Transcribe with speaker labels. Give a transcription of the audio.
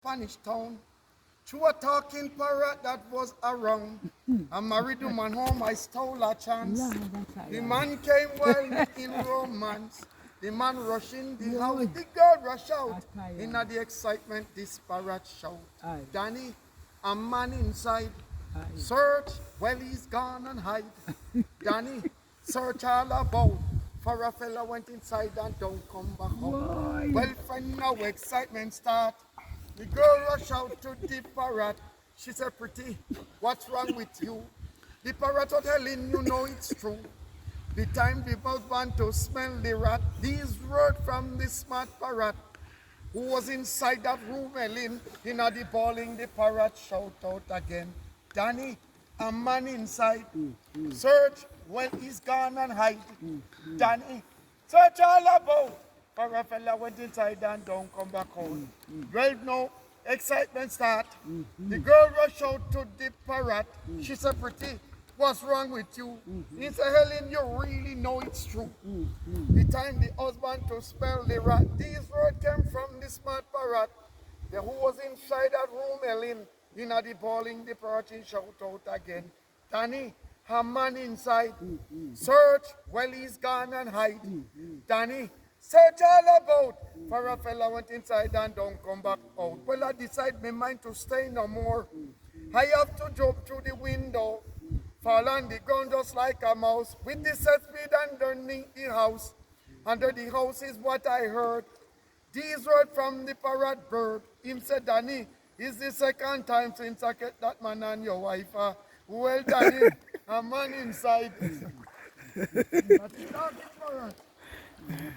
Speaker 1: Spanish town. Through a talking parrot that was around. I married the man home, I stole a chance. The man came while making romance. The man rushed in the house, the girl rushed out. In the excitement, this parrot shout. Danny, a man inside. Search, well he's gone and hide. Danny, search all about. For a fella went inside and don't come back home. Well friend, now excitement start. The girl rushed out to the parrot. She said, pretty, what's wrong with you? The parrot was telling you know it's true. The time the mouse want to smell the rat, these words from the smart parrot who was inside that room, Ellen, in the bawling, the parrot shout out again. Danny, a man inside. Search, well he's gone and hide. Danny, search all about. For a fella went inside and don't come back home. Well, no, excitement start. The girl rushed out to the parrot. She said, pretty, what's wrong with you? He said, Helen, you really know it's true. The time the husband to smell the rat, these words came from the smart parrot. The who was inside that room, Helen, in the bawling, the parrot shout out again. Danny, a man inside. Search, well he's gone and hide. Danny, search all about. For a fella went inside and don't come back out. Well, I decide my mind to stay no more. I have to jump through the window, fall on the ground just like a mouse, with the set speed underneath the house. Under the house is what I heard. These words from the parrot bird. Him said, Danny, it's the second time since I get that man and your wife. Well, Danny, a man inside. That's the talking parrot.